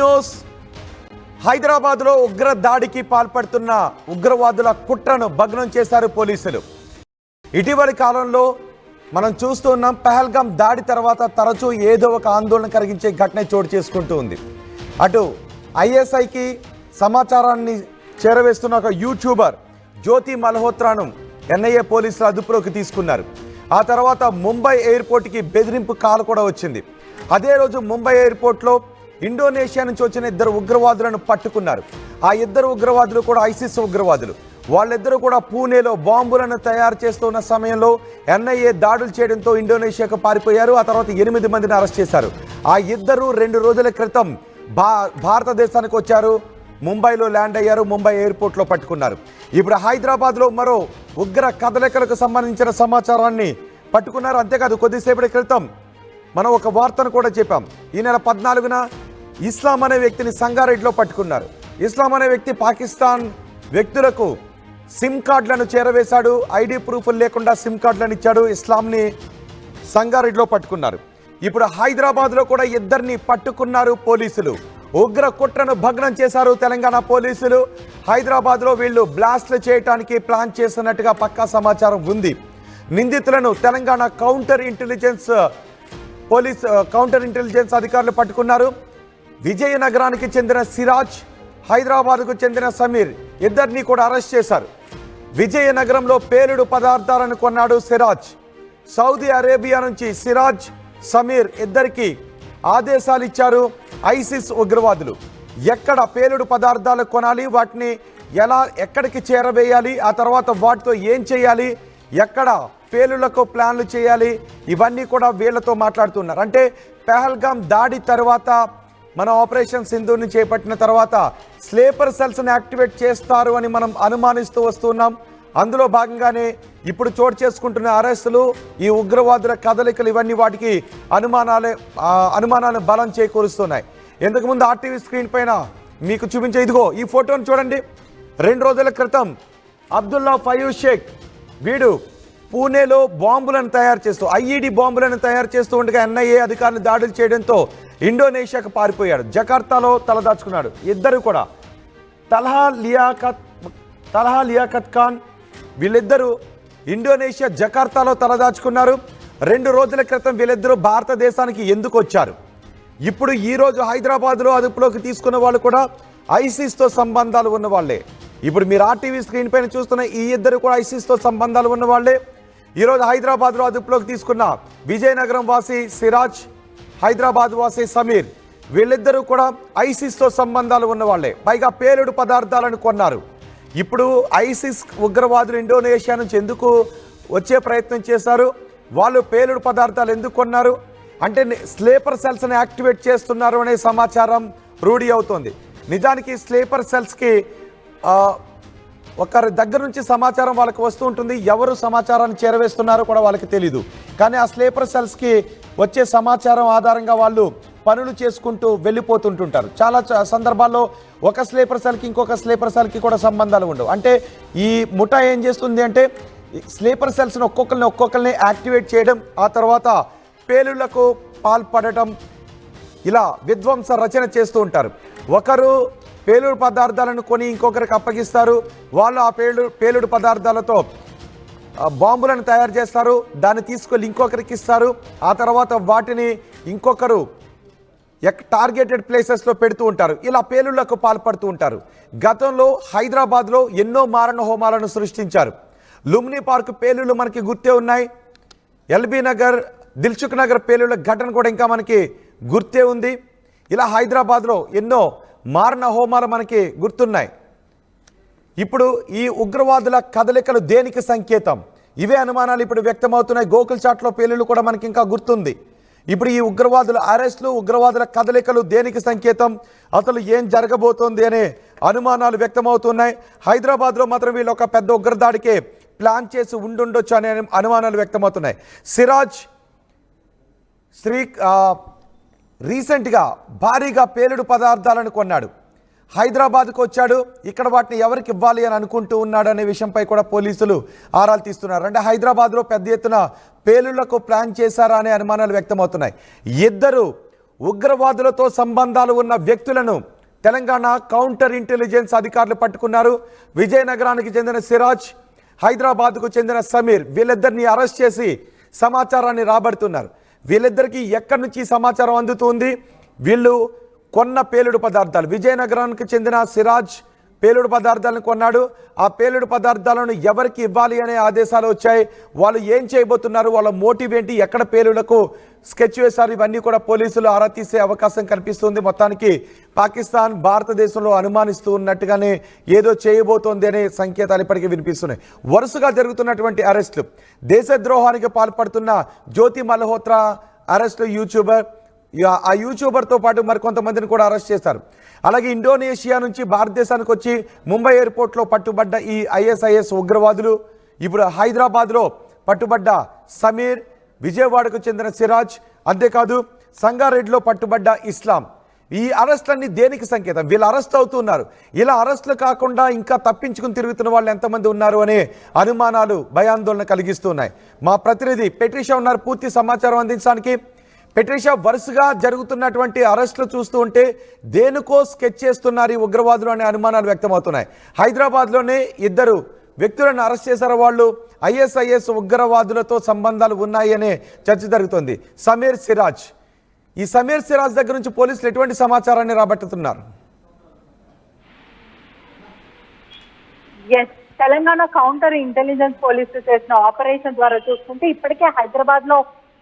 News. హైదరాబాద్లో ఉగ్ర దాడికి పాల్పడుతున్న ఉగ్రవాదుల కుట్రను భగ్నం చేశారు పోలీసులు. ఇటీవలి కాలంలో మనం చూస్తూ ఉన్నాం, పహల్గామ్ దాడి తర్వాత తరచూ ఏదో ఒక ఆందోళన కలిగించే ఘటన చోటు చేసుకుంటూ ఉంది. అటు ఐఎస్ఐకి సమాచారాన్ని చేరవేస్తున్న ఒక యూట్యూబర్ జ్యోతి మల్హోత్రాను ఎన్ఐఏ పోలీసులు అదుపులోకి తీసుకున్నారు. ఆ తర్వాత ముంబై ఎయిర్పోర్ట్కి బెదిరింపు కాల్ కూడా వచ్చింది. అదే రోజు ముంబై ఎయిర్పోర్ట్లో ఇండోనేషియా నుంచి వచ్చిన 2 ఉగ్రవాదులను పట్టుకున్నారు. ఆ 2 ఉగ్రవాదులు కూడా ఐసిస్ ఉగ్రవాదులు. వాళ్ళిద్దరూ కూడా పూణేలో బాంబులను తయారు చేస్తున్న సమయంలో ఎన్ఐఏ దాడులు చేయడంతో ఇండోనేషియాకు పారిపోయారు. ఆ తర్వాత 8 మందిని అరెస్ట్ చేశారు. ఆ ఇద్దరు 2 రోజుల క్రితం భారతదేశానికి వచ్చారు, ముంబైలో ల్యాండ్ అయ్యారు, ముంబై ఎయిర్పోర్ట్లో పట్టుకున్నారు. ఇప్పుడు హైదరాబాద్లో మరో ఉగ్ర కదలికలకు సంబంధించిన సమాచారాన్ని పట్టుకున్నారు. అంతేకాదు, కొద్దిసేపటి క్రితం మనం ఒక వార్తను కూడా చెప్పాం. ఈ నెల 14న ఇస్లాం అనే వ్యక్తిని సంగారెడ్డిలో పట్టుకున్నారు. ఇస్లాం అనే వ్యక్తి పాకిస్తాన్ వ్యక్తులకు సిమ్ కార్డులను చేరవేశాడు. ఐడి ప్రూఫ్లు లేకుండా సిమ్ కార్డులను ఇచ్చాడు. ఇస్లాంని సంగారెడ్డిలో పట్టుకున్నారు. ఇప్పుడు హైదరాబాద్లో కూడా 2 పట్టుకున్నారు పోలీసులు. ఉగ్ర కుట్రను భగ్నం చేశారు తెలంగాణ పోలీసులు. హైదరాబాద్లో వీళ్ళు బ్లాస్ట్లు చేయడానికి ప్లాన్ చేస్తున్నట్టుగా పక్కా సమాచారం ఉంది. నిందితులను తెలంగాణ కౌంటర్ ఇంటెలిజెన్స్ అధికారులు పట్టుకున్నారు. విజయనగరానికి చెందిన సిరాజ్, హైదరాబాద్కు చెందిన సమీర్, ఇద్దరిని కూడా అరెస్ట్ చేశారు. విజయనగరంలో పేలుడు పదార్థాలను కొన్నాడు సిరాజ్. సౌదీ అరేబియా నుంచి సిరాజ్, సమీర్ ఇద్దరికి ఆదేశాలు ఇచ్చారు ఐసిస్ ఉగ్రవాదులు. ఎక్కడ పేలుడు పదార్థాలు కొనాలి, వాటిని ఎక్కడికి చేరవేయాలి, ఆ తర్వాత వాటితో ఏం చేయాలి, ఎక్కడ పేలుళ్లకు ప్లాన్లు చేయాలి, ఇవన్నీ కూడా వీళ్లతో మాట్లాడుతున్నారు. అంటే పహల్గామ్ దాడి తర్వాత, మన ఆపరేషన్ సింధూర్ని చేపట్టిన తర్వాత స్లీపర్ సెల్స్ని యాక్టివేట్ చేస్తారు అని మనం అనుమానిస్తూ వస్తున్నాం. అందులో భాగంగానే ఇప్పుడు చోటు చేసుకుంటున్న అరెస్టులు, ఈ ఉగ్రవాదుల కదలికలు, ఇవన్నీ వాటికి అనుమానాలను బలం చేకూరుస్తున్నాయి. ఇంతకుముందు ఆర్టీవీ స్క్రీన్ పైన మీకు చూపించే ఇదిగో ఈ ఫోటోను చూడండి. 2 రోజుల క్రితం అబ్దుల్లా ఫయూజ్ షేక్, వీడు పూణేలో బాంబులను తయారు చేస్తూ, ఐఈడి బాంబులను తయారు చేస్తూ ఉండగా ఎన్ఐఏ అధికారులు దాడులు చేయడంతో ఇండోనేషియాకు పారిపోయాడు. జకార్తాలో తలదాచుకున్నాడు. ఇద్దరు కూడా తల్హా లియాఖత్ ఖాన్, వీళ్ళిద్దరూ ఇండోనేషియా జకార్తాలో తలదాచుకున్నారు. 2 రోజుల క్రితం వీళ్ళిద్దరూ భారతదేశానికి ఎందుకు వచ్చారు? ఇప్పుడు ఈరోజు హైదరాబాద్లో అదుపులోకి తీసుకున్న వాళ్ళు కూడా ఐసిస్తో సంబంధాలు ఉన్న వాళ్ళే. ఇప్పుడు మీరు ఆర్టీవీ స్క్రీన్ పైన చూస్తున్న ఈ ఇద్దరు కూడా ఐసిస్తో సంబంధాలు ఉన్న వాళ్ళే. ఈరోజు హైదరాబాద్లో అదుపులోకి తీసుకున్న విజయనగరం వాసి సిరాజ్, హైదరాబాద్ వాసి సమీర్, వీళ్ళిద్దరూ కూడా ఐసిస్తో సంబంధాలు ఉన్న వాళ్ళే. పైగా పేలుడు పదార్థాలను కొన్నారు. ఇప్పుడు ఐసిస్ ఉగ్రవాదులు ఇండోనేషియా నుంచి ఎందుకు వచ్చే ప్రయత్నం చేశారు? వాళ్ళు పేలుడు పదార్థాలు ఎందుకు కొన్నారు అంటే స్లీపర్ సెల్స్ని యాక్టివేట్ చేస్తున్నారు అనే సమాచారం రూఢి అవుతోంది. నిజానికి స్లీపర్ సెల్స్కి ఒకరి దగ్గర నుంచి సమాచారం వాళ్ళకి వస్తూ ఉంటుంది. ఎవరు సమాచారాన్ని చేరవేస్తున్నారో కూడా వాళ్ళకి తెలీదు. కానీ ఆ స్లీపర్ సెల్స్కి వచ్చే సమాచారం ఆధారంగా వాళ్ళు పనులు చేసుకుంటూ వెళ్ళిపోతుంటుంటారు. చాలా సందర్భాల్లో ఒక స్లీపర్ సెల్కి ఇంకొక స్లీపర్ సెల్కి కూడా సంబంధాలు ఉండవు. అంటే ఈ ముఠా ఏం చేస్తుంది అంటే స్లీపర్ సెల్స్ని ఒక్కొక్కరిని యాక్టివేట్ చేయడం, ఆ తర్వాత పేలుళ్లకు పాల్పడటం, ఇలా విధ్వంస రచన చేస్తూ ఉంటారు. ఒకరు పేలుడు పదార్థాలను కొని ఇంకొకరికి అప్పగిస్తారు. వాళ్ళు ఆ పేలుడు పదార్థాలతో బాంబులను తయారు చేస్తారు. దాన్ని తీసుకెళ్ళి ఇంకొకరికి ఇస్తారు. ఆ తర్వాత వాటిని ఇంకొకరు టార్గెటెడ్ ప్లేసెస్లో పెడుతూ ఉంటారు. ఇలా పేలుళ్లకు పాల్పడుతూ ఉంటారు. గతంలో హైదరాబాద్లో ఎన్నో మారణ హోమాలను సృష్టించారు. లుంబిని పార్క్ పేలుళ్లు మనకి గుర్తే ఉన్నాయి. ఎల్బీ నగర్, దిల్సుఖ్ నగర్ పేలుళ్ల ఘటన కూడా ఇంకా మనకి గుర్తే ఉంది. ఇలా హైదరాబాద్లో ఎన్నో మారణ హోమాలు మనకి గుర్తున్నాయి. ఇప్పుడు ఈ ఉగ్రవాదుల కదలికలు దేనికి సంకేతం? ఇవే అనుమానాలు ఇప్పుడు వ్యక్తమవుతున్నాయి. గోకుల్ చాట్లో పేలుళ్లు కూడా మనకి ఇంకా గుర్తుంది. ఇప్పుడు ఈ ఉగ్రవాదుల అరెస్టులు, ఉగ్రవాదుల కదలికలు దేనికి సంకేతం? అసలు ఏం జరగబోతోంది అనే అనుమానాలు వ్యక్తమవుతున్నాయి. హైదరాబాద్లో మాత్రం వీళ్ళు ఒక పెద్ద ఉగ్రదాడికే ప్లాన్ చేసి ఉండుండొచ్చు అనే అనుమానాలు వ్యక్తమవుతున్నాయి. సిరాజ్ రీసెంట్గా భారీగా పేలుడు పదార్థాలను కొన్నాడు. హైదరాబాద్కు వచ్చాడు. ఇక్కడ వాటిని ఎవరికి ఇవ్వాలి అని అనుకుంటూ ఉన్నాడు అనే విషయంపై కూడా పోలీసులు ఆరాలు తీస్తున్నారు. అంటే హైదరాబాద్లో పెద్ద ఎత్తున పేలుళ్లకు ప్లాన్ చేశారా అనే అనుమానాలు వ్యక్తమవుతున్నాయి. 2 ఉగ్రవాదులతో సంబంధాలు ఉన్న వ్యక్తులను తెలంగాణ కౌంటర్ ఇంటెలిజెన్స్ అధికారులు పట్టుకున్నారు. విజయనగరానికి చెందిన సిరాజ్, హైదరాబాద్కు చెందిన సమీర్, వీళ్ళిద్దరిని అరెస్ట్ చేసి సమాచారాన్ని రాబడుతున్నారు. వీళ్ళిద్దరికీ ఎక్కడి నుంచి సమాచారం అందుతుంది? వీళ్ళు కొన్న పేలుడు పదార్థాలు, విజయనగరానికి చెందిన సిరాజ్ పేలుడు పదార్థాలను కొన్నాడు. ఆ పేలుడు పదార్థాలను ఎవరికి ఇవ్వాలి అనే ఆదేశాలు వచ్చాయి. వాళ్ళు ఏం చేయబోతున్నారు, వాళ్ళ మోటివ్ ఏంటి, ఎక్కడ పేలుళ్లకు స్కెచ్ వేశారు, ఇవన్నీ కూడా పోలీసులు ఆరా తీసే అవకాశం కనిపిస్తుంది. మొత్తానికి పాకిస్తాన్ భారతదేశంలో అనుమానిస్తూ ఉన్నట్టుగానే ఏదో చేయబోతోంది అనే సంకేతాలు ఇప్పటికీ వినిపిస్తున్నాయి. వరుసగా జరుగుతున్నటువంటి అరెస్టులు, దేశద్రోహానికి పాల్పడుతున్న జ్యోతి మల్హోత్రా అరెస్టు, యూట్యూబర్, ఆ యూట్యూబర్తో పాటు మరికొంతమందిని కూడా అరెస్ట్ చేశారు. అలాగే ఇండోనేషియా నుంచి భారతదేశానికి వచ్చి ముంబై ఎయిర్పోర్ట్లో పట్టుబడ్డ ఈ ఐఎస్ఐఎస్ ఉగ్రవాదులు, ఇప్పుడు హైదరాబాద్లో పట్టుబడ్డ సమీర్, విజయవాడకు చెందిన సిరాజ్, అంతేకాదు సంగారెడ్డిలో పట్టుబడ్డ ఇస్లాం. ఈ అరెస్టులన్నీ దేనికి సంకేతం? వీళ్ళు అరెస్ట్ అవుతున్నారు. ఇలా అరెస్టులు కాకుండా ఇంకా తప్పించుకుని తిరుగుతున్న వాళ్ళు ఎంతమంది ఉన్నారు అనే అనుమానాలు, భయాందోళన కలిగిస్తున్నాయి. మా ప్రతినిధి పెట్రిషా ఉన్నారు పూర్తి సమాచారం అందించడానికి. పెట్రిషా, వరుసగా జరుగుతున్నటువంటి అరెస్టులు చూస్తూ ఉంటే దేనికో స్కెచ్ చేస్తున్నారు ఈ ఉగ్రవాదులు అనే అనుమానాలు వ్యక్తమవుతున్నాయి. హైదరాబాద్లోనే ఇద్దరు వ్యక్తులను అరెస్ట్ చేశారు. వాళ్ళు ఐఎస్ఐఎస్ ఉగ్రవాదులతో సంబంధాలు ఉన్నాయి అనే చర్చ జరుగుతుంది. సమీర్, సిరాజ్, ఈ సమీర్ సిరాజ్ దగ్గర నుంచి పోలీసులు ఎటువంటి సమాచారాన్ని రాబట్టుతున్నారు? తెలంగాణ కౌంటర్ ఇంటెలిజెన్స్ పోలీసులు చేసిన ఆపరేషన్ ద్వారా చూసుకుంటే ఇప్పటికే హైదరాబాద్ లో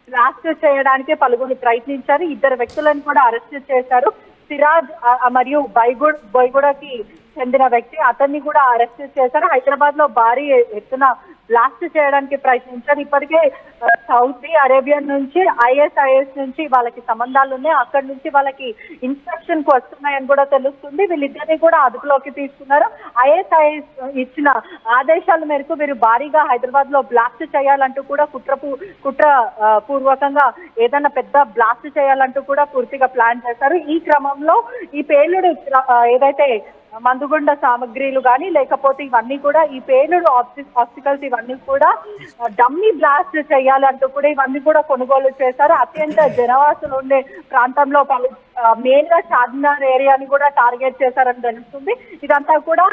బ్లాస్ట్ చేయడానికి పలువురు ప్రయత్నించారు. ఇద్దరు వ్యక్తులను కూడా అరెస్ట్ చేశారు. సిరాజ్ మరియు బైగూడకి చెందిన వ్యక్తి, అతన్ని కూడా అరెస్ట్ చేశారు. హైదరాబాద్ లో భారీ ఎత్తున బ్లాస్ట్ చేయడానికి ప్రయత్నించారు. ఇప్పటికే సౌదీ అరేబియా నుంచి, ఐఎస్ఐఎస్ నుంచి వాళ్ళకి సంబంధాలు ఉన్నాయి. అక్కడి నుంచి వాళ్ళకి ఇన్స్ట్రక్షన్ కు వస్తున్నాయని కూడా తెలుస్తుంది. వీళ్ళిద్దరిని కూడా అదుపులోకి తీసుకున్నారు. ఐఎస్ఐఎస్ ఇచ్చిన ఆదేశాల మేరకు వీరు భారీగా హైదరాబాద్ లో బ్లాస్ట్ చేయాలంటూ కూడా కుట్ర పూర్వకంగా ఏదైనా పెద్ద బ్లాస్ట్ చేయాలంటూ కూడా పూర్తిగా ప్లాన్ చేశారు. ఈ క్రమంలో ఈ పేలుడు ఏదైతే మందుగుండ సామగ్రిలు కానీ లేకపోతే ఇవన్నీ కూడా ఈ పేలుడు ఆబ్స్టికల్స్ ఇవన్నీ కూడా డమ్మీ బ్లాస్ట్ చేయాలంటూ కూడా ఇవన్నీ కూడా కొనుగోలు చేశారు. అత్యంత జనవాసులు ఉండే ప్రాంతంలో మెయిన్ గా చార్మినార్ ఏరియాని కూడా టార్గెట్ చేశారని తెలుస్తుంది. ఇదంతా కూడా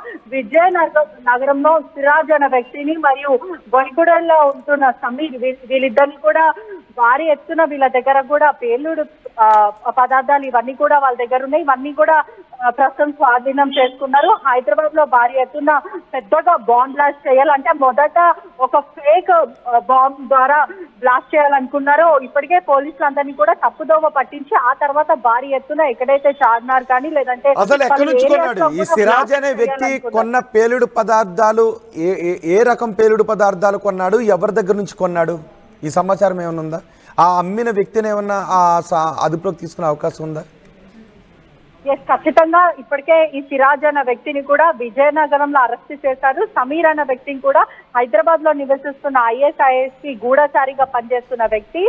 నగరంలో సిరాజ్ అనే వ్యక్తిని మరియు బొయ్గూడెంలో ఉంటున్న సమీర్, వీళ్ళిద్దరిని కూడా భారీ ఎత్తున వీళ్ళ దగ్గర కూడా పేలుడు పదార్థాలు ఇవన్నీ కూడా వాళ్ళ దగ్గర ఉన్నాయి. ఇవన్నీ కూడా ప్రస్తుతం స్వాధీనం చేసుకున్నారు. హైదరాబాద్ లో భారీ ఎత్తున పెద్దగా బాంబ్ బ్లాస్ట్ చేయాలంటే మొదట ఒక ఫేక్ బాంబ్ ద్వారా బ్లాస్ట్ చేయాలనుకున్నారో ఇప్పటికే పోలీసులు అందరినీ కూడా తప్పుదోవ పట్టించి ఆ తర్వాత భారీ ఎత్తున ఎక్కడైతే చార్మినార్ కానీ లేదంటే అసలు ఎక్కడి నుంచి కొన్నాడు ఈ సిరాజ్ అనే వ్యక్తి? కొన్న పేలుడు పదార్థాలు ఏ రకం పేలుడు పదార్థాలు కొన్నాడు, ఎవరి దగ్గర నుంచి కొన్నాడు, ఈ సమాచారం ఏమైనా ఉందా? ఆ అమ్మిన వ్యక్తిని ఏమన్నా అదుపులోకి తీసుకునే అవకాశం ఉందా? ఖచ్చితంగా ఇప్పటికే ఈ సిరాజ్ అన్న వ్యక్తిని కూడా విజయనగరంలో అరెస్ట్ చేశారు. సమీర్ అన్న వ్యక్తిని కూడా హైదరాబాద్ లో నివసిస్తున్న ఐఎస్ఐఎస్ కి గూఢచారిగా పనిచేస్తున్న వ్యక్తి,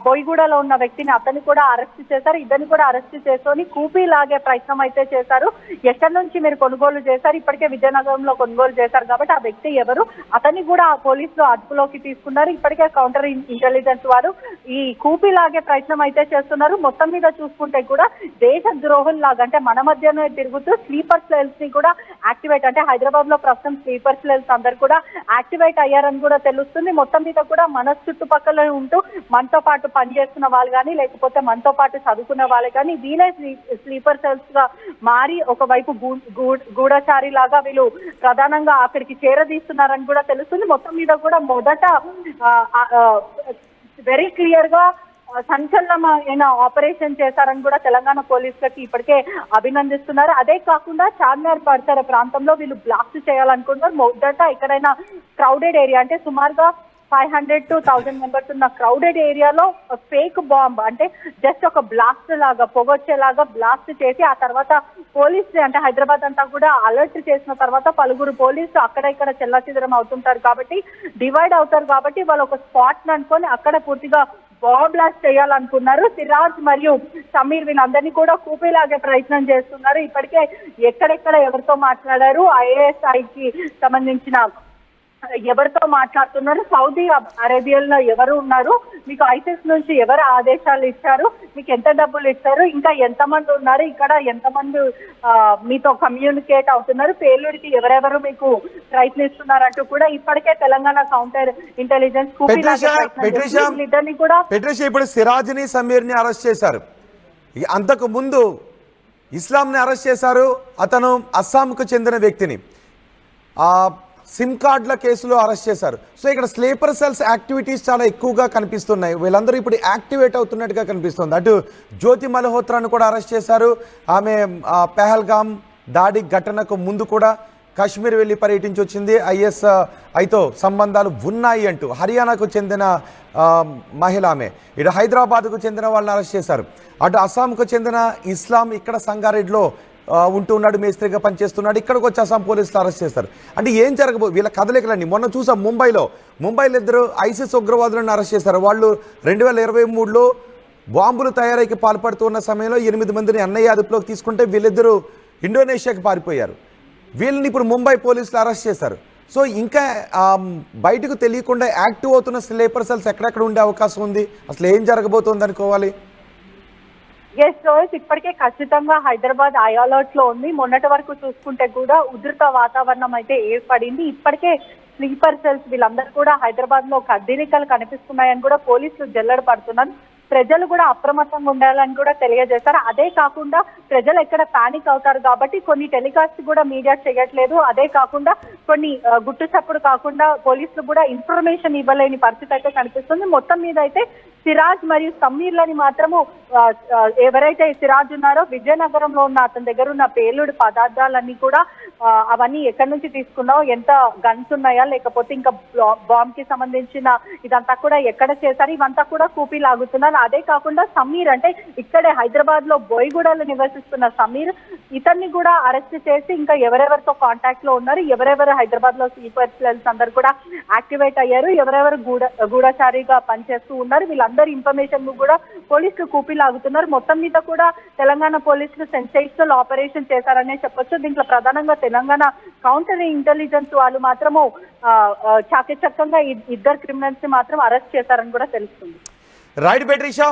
బొయ్గూడలో ఉన్న వ్యక్తిని అతన్ని కూడా అరెస్ట్ చేశారు. ఇద్దరిని కూడా అరెస్ట్ చేసుకొని కూపీ లాగే ప్రయత్నం అయితే చేశారు. ఎక్కడి నుంచి మీరు కొనుగోలు చేశారు, ఇప్పటికే విజయనగరంలో కొనుగోలు చేశారు కాబట్టి ఆ వ్యక్తి ఎవరు, అతన్ని కూడా పోలీసులు అదుపులోకి తీసుకున్నారు. ఇప్పటికే కౌంటర్ ఇంటెలిజెన్స్ వారు ఈ కూపీ లాగే ప్రయత్నం అయితే చేస్తున్నారు. మొత్తం మీద చూసుకుంటే కూడా దేశద్రోహం లాగా అంటే మన మధ్యనే తిరుగుతూ స్లీపర్ సెల్స్ ని కూడా యాక్టివేట్, అంటే హైదరాబాద్ లో ప్రస్తుతం స్లీపర్ సెల్స్ అందరు కూడా యాక్టివేట్ అయ్యారని కూడా తెలుస్తుంది. మొత్తం మీద కూడా మన చుట్టుపక్కల ఉంటూ మనతో పాటు పనిచేస్తున్న వాళ్ళు కానీ లేకపోతే మనతో పాటు చదువుకున్న వాళ్ళు కానీ వీళ్ళే స్లీపర్ సెల్స్ గా మారి ఒకవైపు గూఢచారి లాగా వీళ్ళు ప్రధానంగా అక్కడికి చేరదీస్తున్నారని కూడా తెలుస్తుంది. మొత్తం మీద కూడా మొదట వెరీ క్లియర్ గా సంచలనమైన ఆపరేషన్ చేశారని కూడా తెలంగాణ పోలీసులకి ఇప్పటికే అభినందిస్తున్నారు. అదే కాకుండా చార్మినార్ పరిసర ప్రాంతంలో వీళ్ళు బ్లాస్ట్ చేయాలనుకుంటున్నారు. మొదట ఎక్కడైనా క్రౌడెడ్ ఏరియా అంటే సుమారుగా 500 to 1000 మెంబర్స్ ఉన్న క్రౌడెడ్ ఏరియాలో ఫేక్ బాంబ్ అంటే జస్ట్ ఒక బ్లాస్ట్ లాగా పొగొచ్చేలాగా బ్లాస్ట్ చేసి ఆ తర్వాత పోలీసులు అంటే హైదరాబాద్ అంతా కూడా అలర్ట్ చేసిన తర్వాత పలువురు పోలీసులు అక్కడ ఇక్కడ చెల్లాచెదరం అవుతుంటారు కాబట్టి డివైడ్ అవుతారు కాబట్టి వాళ్ళు ఒక స్పాట్ అనుకొని అక్కడ పూర్తిగా బాంబ్ బ్లాస్ట్ చేయాలనుకున్నారు. సిరాజ్ మరియు సమీర్ వీళ్ళందరినీ కూడా కూపీలాగే ప్రయత్నం చేస్తున్నారు. ఇప్పటికే ఎక్కడెక్కడ ఎవరితో మాట్లాడారు, ఐఏఎస్ఐకి సంబంధించిన ఎవరితో మాట్లాడుతున్నారు, సౌదీ అరేబియాలో ఎవరు ఉన్నారు, మీకు ఐసిస్ నుంచి ఎవరు ఆదేశాలు ఇచ్చారు, మీకు ఎంత డబ్బులు ఇచ్చారు, ఇంకా ఎంతమంది ఉన్నారు, ఇక్కడ ఎంతమంది మీతో కమ్యూనికేట్ అవుతున్నారు, పేలుడికి ఎవరెవరు మీకు ప్రయత్నిస్తున్నారంటూ కూడా ఇప్పటికే తెలంగాణ కౌంటర్ ఇంటెలిజెన్స్ కూడా ఇప్పుడు సిరాజ్ ని సమీర్ ని అరెస్ట్ చేశారు. అంతకు ముందు ఇస్లాంని అరెస్ట్ చేశారు. అతను అస్సాంకు చెందిన వ్యక్తిని సిమ్ కార్డుల కేసులో అరెస్ట్ చేశారు. సో ఇక్కడ స్లీపర్ సెల్స్ యాక్టివిటీస్ చాలా ఎక్కువగా కనిపిస్తున్నాయి. వీళ్ళందరూ ఇప్పుడు యాక్టివేట్ అవుతున్నట్టుగా కనిపిస్తుంది. అటు జ్యోతి మల్హోత్రాను కూడా అరెస్ట్ చేశారు. ఆమె పెహల్గామ్ దాడి ఘటనకు ముందు కూడా కాశ్మీర్ వెళ్ళి పర్యటించి వచ్చింది. ఐఎస్ఐతో సంబంధాలు ఉన్నాయి అంటూ హర్యానాకు చెందిన మహిళ ఆమె. ఇటు హైదరాబాద్కు చెందిన వాళ్ళని అరెస్ట్ చేశారు. అటు అస్సాంకు చెందిన ఇస్లాం ఇక్కడ సంగారెడ్డిలో ఉంటున్నాడు, మేస్త్రిగా పనిచేస్తున్నాడు. ఇక్కడికి వచ్చి అస్సాం పోలీసులు అరెస్ట్ చేస్తారు. అంటే ఏం వీళ్ళ కదలికలన్నీ మొన్న చూసాం. ముంబైలో ఇద్దరు ఐసిస్ ఉగ్రవాదులను అరెస్ట్ చేశారు. వాళ్ళు 2023లో బాంబులు తయారీకి పాల్పడుతున్న సమయంలో 8 మందిని ఎన్ఐఏ అదుపులోకి తీసుకుంటే వీళ్ళిద్దరూ ఇండోనేషియాకి పారిపోయారు. వీళ్ళని ఇప్పుడు ముంబై పోలీసులు అరెస్ట్ చేశారు. సో ఇంకా బయటకు తెలియకుండా యాక్టివ్ అవుతున్న స్లీపర్ సెల్స్ ఎక్కడెక్కడ ఉండే అవకాశం ఉంది? అసలు ఏం జరగబోతోంది అనుకోవాలి? ఇప్పటికే ఖచ్చితంగా హైదరాబాద్ హై అలర్ట్ లో ఉంది. మొన్నటి వరకు చూసుకుంటే కూడా ఉధృత వాతావరణం అయితే ఏర్పడింది. ఇప్పటికే స్లీపర్ సెల్స్ వీళ్ళందరూ కూడా హైదరాబాద్ లో కదలికలు కనిపిస్తున్నాయని కూడా పోలీసులు జల్లెడ పడుతున్నారు. ప్రజలు కూడా అప్రమత్తంగా ఉండాలని కూడా తెలియజేశారు. అదే కాకుండా ప్రజలు ఎక్కడ పానిక్ అవుతారు కాబట్టి కొన్ని టెలికాస్ట్ కూడా మీడియా చేయట్లేదు. అదే కాకుండా కొన్ని గుట్టు చప్పుడు కాకుండా పోలీసులు కూడా ఇన్ఫర్మేషన్ ఇవ్వలేని పరిస్థితి అయితే కనిపిస్తుంది. మొత్తం మీద అయితే సిరాజ్ మరియు సమీర్లని మాత్రము ఎవరైతే సిరాజ్ ఉన్నారో విజయనగరంలో ఉన్న అతని దగ్గర ఉన్న పేలుడు పదార్థాలన్నీ కూడా అవన్నీ ఎక్కడి నుంచి తీసుకున్నావు, ఎంత గన్స్ ఉన్నాయా, లేకపోతే ఇంకా బాంబ్ కి సంబంధించిన ఇదంతా కూడా ఎక్కడ చేశారు, ఇవంతా కూడా కూపీ లాగుతున్నారు. అదే కాకుండా సమీర్ అంటే ఇక్కడే హైదరాబాద్ లో బోయిగూడలో నివసిస్తున్న సమీర్, ఇతన్ని కూడా అరెస్ట్ చేసి ఇంకా ఎవరెవరితో కాంటాక్ట్ లో ఉన్నారు, ఎవరెవరు హైదరాబాద్ లో స్లీపర్ సెల్స్ అందరు కూడా యాక్టివేట్ అయ్యారు, ఎవరెవరు గూఢచారిగా పనిచేస్తూ ఉన్నారు, వీళ్ళందరి ఇన్ఫర్మేషన్ కూడా పోలీసులు కూపీ లాగుతున్నారు. మొత్తం మీద కూడా తెలంగాణ పోలీసులు సెన్సేషనల్ ఆపరేషన్ చేశారనే చెప్పొచ్చు. దీంట్లో ప్రధానంగా తెలంగాణ కౌంటర్ ఇంటెలిజెన్స్ వాళ్ళు మాత్రము చాకచక్యంగా ఇద్దరు క్రిమినల్స్ ని మాత్రం అరెస్ట్ చేశారని కూడా తెలుస్తుంది. రైట్ బెట్రీషా,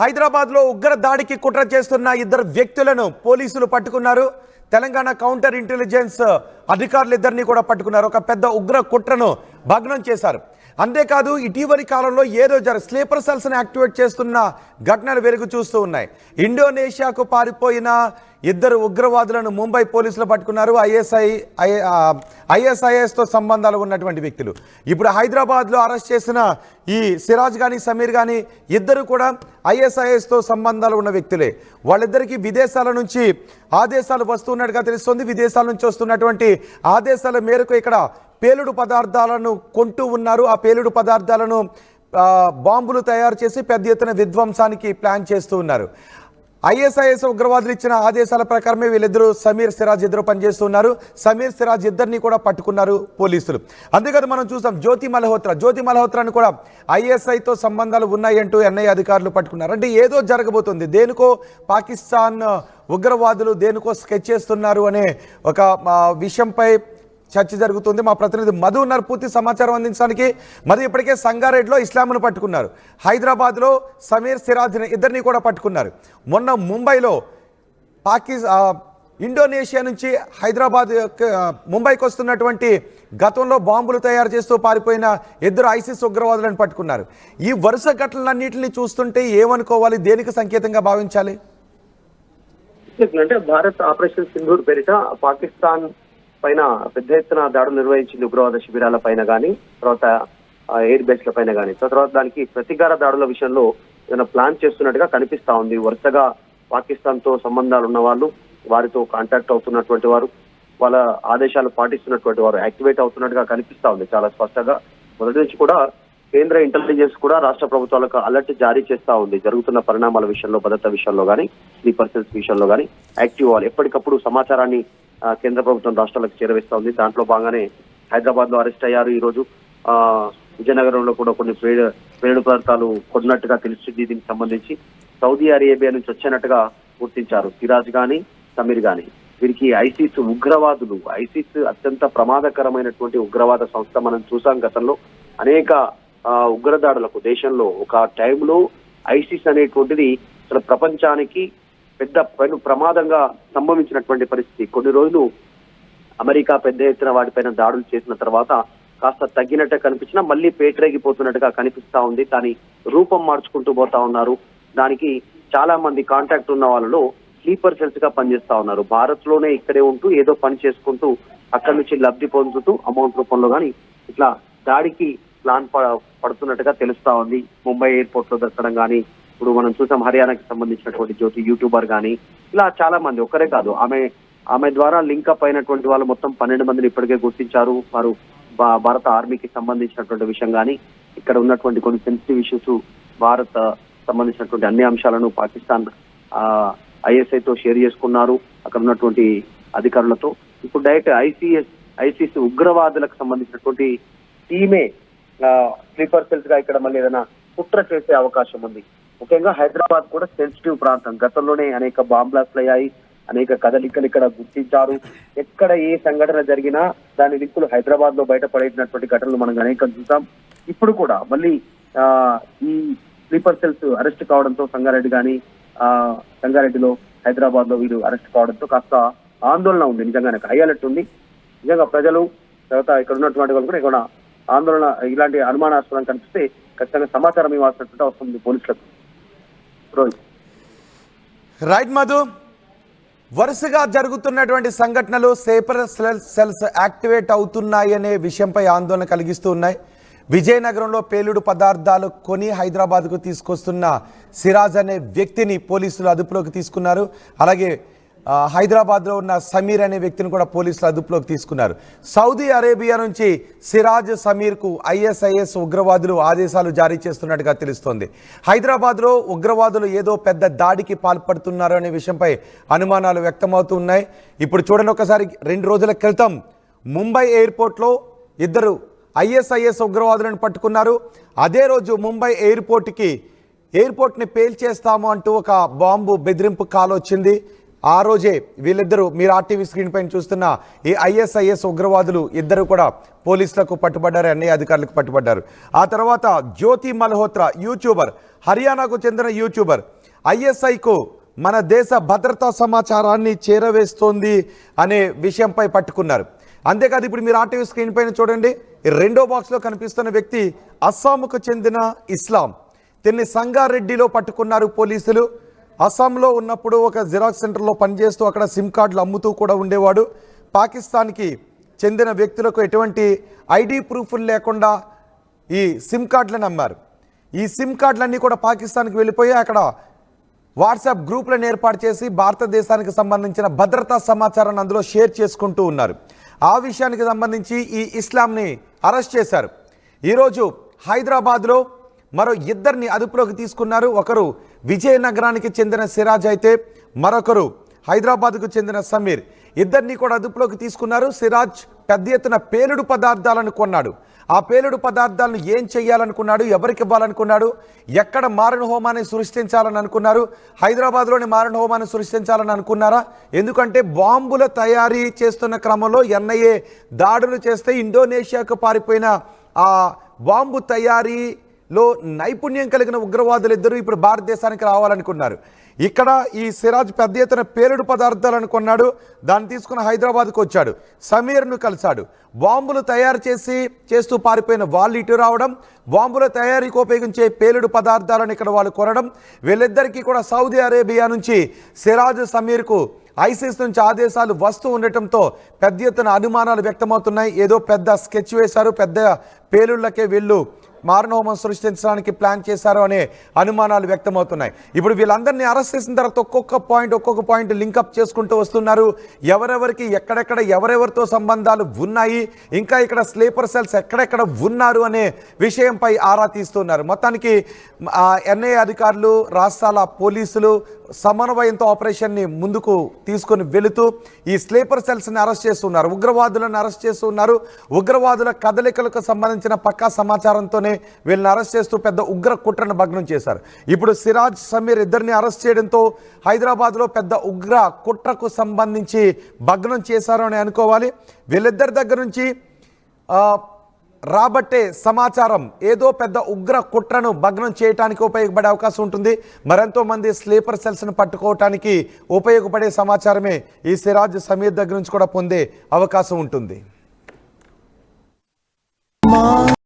హైదరాబాద్లో ఉగ్ర దాడికి కుట్ర చేస్తున్న 2 వ్యక్తులను పోలీసులు పట్టుకున్నారు. తెలంగాణ కౌంటర్ ఇంటెలిజెన్స్ అధికారులు 2 కూడా పట్టుకున్నారు. ఒక పెద్ద ఉగ్ర కుట్రను భగ్నం చేశారు. అంతేకాదు ఇటీవలి కాలంలో ఏదో స్లీపర్ సెల్స్ని యాక్టివేట్ చేస్తున్న ఘటనలు వెలుగు చూస్తూ ఉన్నాయి. ఇండోనేషియాకు పారిపోయిన 2 ఉగ్రవాదులను ముంబై పోలీసులు పట్టుకున్నారు. ఐఎస్ఐఎస్తో సంబంధాలు ఉన్నటువంటి వ్యక్తులు. ఇప్పుడు హైదరాబాద్లో అరెస్ట్ చేసిన ఈ సిరాజ్ కానీ సమీర్ కానీ 2 కూడా ఐఎస్ఐఎస్తో సంబంధాలు ఉన్న వ్యక్తులే. వాళ్ళిద్దరికీ విదేశాల నుంచి ఆదేశాలు వస్తున్నట్టుగా తెలుస్తుంది. విదేశాల నుంచి వస్తున్నటువంటి ఆదేశాల మేరకు ఇక్కడ పేలుడు పదార్థాలను కొంటూ ఉన్నారు. ఆ పేలుడు పదార్థాలను బాంబులు తయారు చేసి పెద్ద ఎత్తున విధ్వంసానికి ప్లాన్ చేస్తూ ఉన్నారు. ఐఎస్ఐఎస్ ఉగ్రవాదులు ఇచ్చిన ఆదేశాల ప్రకారమే వీళ్ళిద్దరూ సమీర్ సిరాజ్ ఇద్దరు పనిచేస్తున్నారు. సమీర్ సిరాజ్ ఇద్దరిని కూడా పట్టుకున్నారు పోలీసులు. అందుకని మనం చూసాం జ్యోతి మల్హోత్రాను కూడా ఐఎస్ఐతో సంబంధాలు ఉన్నాయంటూ ఎన్ఐఏ అధికారులు పట్టుకున్నారు. అంటే ఏదో జరగబోతుంది, దేనికో పాకిస్తాన్ ఉగ్రవాదులు దేనికో స్కెచ్ చేస్తున్నారు అనే ఒక విషయంపై చర్చ జరుగుతుంది. మా ప్రతినిధి మధు ఉన్నారు పూర్తి సమాచారం అందించడానికి. మధు, ఇప్పటికే సంగారెడ్డిలో ఇస్లాంను పట్టుకున్నారు, హైదరాబాద్లో సమీర్ సిరాజ్ ఇద్దరిని కూడా పట్టుకున్నారు. మొన్న ముంబైలో ఇండోనేషియా నుంచి ముంబైకి వస్తున్నటువంటి గతంలో బాంబులు తయారు చేస్తూ పారిపోయిన 2 ఐసిస్ ఉగ్రవాదులను పట్టుకున్నారు. ఈ వరుస ఘటనలన్నింటినీ చూస్తుంటే ఏమనుకోవాలి, దేనికి సంకేతంగా భావించాలి? అంటే భారత్ ఆపరేషన్ సింధూర్ పేరిట పాకిస్తాన్ పైన పెద్ద ఎత్తున దాడులు నిర్వహించింది ఉగ్రవాద శిబిరాల పైన కానీ, తర్వాత ఎయిర్ బేస్ల పైన కానీ. తర్వాత దానికి ప్రతీకార దాడుల విషయంలో ఏదైనా ప్లాన్ చేస్తున్నట్టుగా కనిపిస్తా ఉంది. వరుసగా పాకిస్తాన్ తో సంబంధాలు ఉన్న వాళ్ళు, వారితో కాంటాక్ట్ అవుతున్నటువంటి వారు, వాళ్ళ ఆదేశాలు పాటిస్తున్నటువంటి వారు యాక్టివేట్ అవుతున్నట్టుగా కనిపిస్తా ఉంది చాలా స్పష్టంగా. మొదటి నుంచి కూడా కేంద్ర ఇంటెలిజెన్స్ కూడా రాష్ట్ర ప్రభుత్వాలకు అలర్ట్ జారీ చేస్తా ఉంది. జరుగుతున్న పరిణామాల విషయంలో, భద్రత విషయంలో కానీ, స్లీపర్ సెల్స్ విషయంలో కానీ యాక్టివ్ అవ్వాలి. ఎప్పటికప్పుడు సమాచారాన్ని కేంద్ర ప్రభుత్వం రాష్ట్రాలకు చేరవేస్తా ఉంది. దాంట్లో భాగంగానే హైదరాబాద్ లో అరెస్ట్ అయ్యారు. ఈ రోజు విజయనగరంలో కూడా కొన్ని పేలుడు పదార్థాలు కొన్నట్టుగా తెలుస్తుంది. దీనికి సంబంధించి సౌదీ అరేబియా నుంచి వచ్చినట్టుగా గుర్తించారు సిరాజ్ గాని, సమీర్ గాని. వీరికి ఐసిస్ ఉగ్రవాదులు. ఐసిస్ అత్యంత ప్రమాదకరమైనటువంటి ఉగ్రవాద సంస్థ. మనం చూసాం గతంలో అనేక ఉగ్రదాడులకు దేశంలో ఒక టైంలో ఐసిస్ అనేటువంటిది అసలు ప్రపంచానికి పెద్ద ప్రమాదంగా సంభవించినటువంటి పరిస్థితి. కొన్ని రోజులు అమెరికా పెద్ద ఎత్తున వాటిపైన దాడులు చేసిన తర్వాత కాస్త తగ్గినట్టే కనిపించినా మళ్ళీ పేటరేగిపోతున్నట్టుగా కనిపిస్తా ఉంది. దాని రూపం మార్చుకుంటూ పోతా ఉన్నారు. దానికి చాలా మంది కాంటాక్ట్ ఉన్న వాళ్ళలో స్లీపర్ సెల్స్ గా పనిచేస్తా ఉన్నారు. భారత్ లోనే ఇక్కడే ఉంటూ ఏదో పని చేసుకుంటూ అక్కడి నుంచి లబ్ధి పొందుతూ అమౌంట్ రూపంలో కానీ ఇట్లా దాడికి ప్లాన్ పడుతున్నట్టుగా తెలుస్తా ఉంది. ముంబై ఎయిర్పోర్ట్ లో దొరకడం కానీ, ఇప్పుడు మనం చూసాం హర్యానాకి సంబంధించినటువంటి జ్యోతి యూట్యూబర్ కానీ, ఇలా చాలా మంది, ఒక్కరే కాదు, ఆమె ద్వారా లింకప్ అయినటువంటి వాళ్ళు మొత్తం 12 మందిని ఇప్పటికే గుర్తించారు. వారు భారత ఆర్మీకి సంబంధించినటువంటి విషయం కానీ, ఇక్కడ ఉన్నటువంటి కొన్ని సెన్సిటివ్ ఇష్యూస్, భారత్ సంబంధించినటువంటి అన్ని అంశాలను పాకిస్తాన్ ఐఎస్ఐతో షేర్ చేసుకున్నారు అక్కడ ఉన్నటువంటి అధికారులతో. ఇప్పుడు డైరెక్ట్ ఐసిస్ ఉగ్రవాదులకు సంబంధించినటువంటి టీమే స్లీపర్ సెల్స్ గా ఇక్కడ మళ్ళీ ఏదైనా కుట్ర చేసే అవకాశం ఉంది. ముఖ్యంగా హైదరాబాద్ కూడా సెన్సిటివ్ ప్రాంతం. గతంలోనే అనేక బాంబ్ బ్లాస్ట్లు అయ్యాయి, అనేక కదలికలు ఇక్కడ గుర్తించారు. ఎక్కడ ఏ సంఘటన జరిగినా దాని లింకులు హైదరాబాద్ లో బయటపడేటటువంటి ఘటనలు మనం అనేకం చూసాం. ఇప్పుడు కూడా మళ్ళీ ఈ స్లీపర్ సెల్స్ అరెస్ట్ కావడంతో సంగారెడ్డిలో హైదరాబాద్ లో వీళ్ళు అరెస్ట్ కావడంతో కాస్త ఆందోళన ఉంది. నిజంగానే హై అలర్ట్ ఉంది. నిజంగా ప్రజలు తర్వాత ఇక్కడ ఉన్నటువంటి వాళ్ళు కూడా ఇక్కడ ఆందోళన, ఇలాంటి అనుమానాస్పదం కనిపిస్తే ఖచ్చితంగా సమాచారం ఇవ్వాల్సినట్టు వస్తుంది పోలీసులకు. రైట్ మధు, వరుసగా జరుగుతున్నటువంటి సంఘటనలు స్లీపర్ సెల్స్ యాక్టివేట్ అవుతున్నాయనే విషయంపై ఆందోళన కలిగిస్తూ ఉన్నాయి. విజయనగరంలో పేలుడు పదార్థాలు కొని హైదరాబాద్కు తీసుకొస్తున్న సిరాజ్ అనే వ్యక్తిని పోలీసులు అదుపులోకి తీసుకున్నారు. అలాగే హైదరాబాద్లో ఉన్న సమీర్ అనే వ్యక్తిని కూడా పోలీసులు అదుపులోకి తీసుకున్నారు. సౌదీ అరేబియా నుంచి సిరాజ్, సమీర్కు ఐఎస్ఐఎస్ ఉగ్రవాదులు ఆదేశాలు జారీ చేస్తున్నట్టుగా తెలుస్తోంది. హైదరాబాద్లో ఉగ్రవాదులు ఏదో పెద్ద దాడికి పాల్పడుతున్నారు అనే విషయంపై అనుమానాలు వ్యక్తమవుతున్నాయి. ఇప్పుడు చూడండి, ఒకసారి 2 రోజుల క్రితం ముంబై ఎయిర్పోర్ట్లో 2 ఐఎస్ఐఎస్ ఉగ్రవాదులను పట్టుకున్నారు. అదే రోజు ముంబై ఎయిర్పోర్ట్ని పేల్చేస్తాము అంటూ ఒక బాంబు బెదిరింపు కాల్ వచ్చింది. ఆ రోజే వీళ్ళిద్దరూ, మీరు ఆర్టీవీ స్క్రీన్ పైన చూస్తున్న ఈ ఐఎస్ఐఎస్ ఉగ్రవాదులు ఇద్దరు కూడా పోలీసులకు పట్టుబడ్డారు, ఎన్ఐఏ అధికారులకు పట్టుబడ్డారు. ఆ తర్వాత జ్యోతి మల్హోత్రా యూట్యూబర్, హర్యానాకు చెందిన యూట్యూబర్, ఐఎస్ఐకు మన దేశ భద్రతా సమాచారాన్ని చేరవేస్తోంది అనే విషయంపై పట్టుకున్నారు. అంతేకాదు, ఇప్పుడు మీరు ఆర్టీవీ స్క్రీన్ పైన చూడండి, ఈ 2వ బాక్స్లో కనిపిస్తున్న వ్యక్తి అస్సాంకు చెందిన ఇస్లాం. దీన్ని సంగారెడ్డిలో పట్టుకున్నారు పోలీసులు. అస్సాంలో ఉన్నప్పుడు ఒక జిరాక్స్ సెంటర్లో పనిచేస్తూ అక్కడ సిమ్ కార్డులు అమ్ముతూ కూడా ఉండేవాడు. పాకిస్తాన్కి చెందిన వ్యక్తులకు ఎటువంటి ఐడి ప్రూఫ్లు లేకుండా ఈ సిమ్ కార్డులను అమ్మారు. ఈ సిమ్ కార్డులన్నీ కూడా పాకిస్తాన్కి వెళ్ళిపోయి అక్కడ వాట్సాప్ గ్రూపులను ఏర్పాటు చేసి భారతదేశానికి సంబంధించిన భద్రతా సమాచారాన్ని అందులో షేర్ చేసుకుంటూ ఉన్నారు. ఆ విషయానికి సంబంధించి ఈ ఇస్లాంని అరెస్ట్ చేశారు. ఈరోజు హైదరాబాద్లో మరో 2 అదుపులోకి తీసుకున్నారు. ఒకరు విజయనగరానికి చెందిన సిరాజ్ అయితే మరొకరు హైదరాబాద్కు చెందిన సమీర్. 2 కూడా అదుపులోకి తీసుకున్నారు. సిరాజ్ పెద్ద ఎత్తున పేలుడు పదార్థాలను కొన్నాడు. ఆ పేలుడు పదార్థాలను ఏం చేయాలనుకున్నాడు, ఎవరికి ఇవ్వాలనుకున్నాడు, ఎక్కడ మారణ హోమాన్ని సృష్టించాలని అనుకున్నారు, హైదరాబాద్లోని మారణ హోమాన్ని సృష్టించాలని అనుకున్నారా? ఎందుకంటే బాంబుల తయారీ చేస్తున్న క్రమంలో ఎన్ఐఏ దాడులు చేస్తే ఇండోనేషియాకు పారిపోయిన ఆ బాంబు తయారీలో నైపుణ్యం కలిగిన ఉగ్రవాదులు ఇద్దరు ఇప్పుడు భారతదేశానికి రావాలనుకున్నారు. ఇక్కడ ఈ సిరాజ్ పెద్ద ఎత్తున పేలుడు పదార్థాలను కొన్నాడు. దాన్ని తీసుకుని హైదరాబాద్కు వచ్చాడు. సమీర్ను కలిశాడు. బాంబులు తయారు చేస్తూ పారిపోయిన వాళ్ళు ఇటు రావడం, బాంబుల తయారీకి ఉపయోగించే పేలుడు పదార్థాలను ఇక్కడ వాళ్ళు కొనడం, వీళ్ళిద్దరికీ కూడా సౌదీ అరేబియా నుంచి సిరాజ్, సమీర్కు ఐసిస్ నుంచి ఆదేశాలు వస్తూ ఉండటంతో పెద్ద ఎత్తున అనుమానాలు వ్యక్తమవుతున్నాయి. ఏదో పెద్ద స్కెచ్ వేశారు, పెద్ద పేలుళ్లకే వీళ్ళు మారణహోమం సృష్టించడానికి ప్లాన్ చేశారు అనే అనుమానాలు వ్యక్తమవుతున్నాయి. ఇప్పుడు వీళ్ళందరినీ అరెస్ట్ చేసిన తర్వాత ఒక్కొక్క పాయింట్ లింకప్ చేసుకుంటూ వస్తున్నారు. ఎవరెవరికి ఎక్కడెక్కడ ఎవరెవరితో సంబంధాలు ఉన్నాయి, ఇంకా ఇక్కడ స్లీపర్ సెల్స్ ఎక్కడెక్కడ ఉన్నారు అనే విషయంపై ఆరా తీస్తున్నారు. మొత్తానికి ఎన్ఐఏ అధికారులు, రాష్ట్రాల పోలీసులు సమన్వయంతో ఆపరేషన్ని ముందుకు తీసుకుని వెళుతూ ఈ స్లీపర్ సెల్స్ని అరెస్ట్ చేస్తున్నారు, ఉగ్రవాదులను అరెస్ట్ చేస్తున్నారు. ఉగ్రవాదుల కదలికలకు సంబంధించిన పక్కా సమాచారంతోనే వీళ్ళని అరెస్ట్ చేస్తూ పెద్ద ఉగ్ర కుట్రను భగ్నం చేశారు. ఇప్పుడు సిరాజ్ సమీర్ ఇద్దరిని అరెస్ట్ చేయడంతో హైదరాబాద్లో పెద్ద ఉగ్ర కుట్రకు సంబంధించి భగ్నం చేశారు అని అనుకోవాలి. వీళ్ళిద్దరి దగ్గర నుంచి రాబట్టే సమాచారం ఏదో పెద్ద ఉగ్ర కుట్రను భగ్నం చేయడానికి ఉపయోగపడే అవకాశం ఉంటుంది. మరెంతో మంది స్లీపర్ సెల్స్ను పట్టుకోవటానికి ఉపయోగపడే సమాచారమే ఈ సిరాజ్ సమీర్ దగ్గర నుంచి కూడా పొందే అవకాశం ఉంటుంది.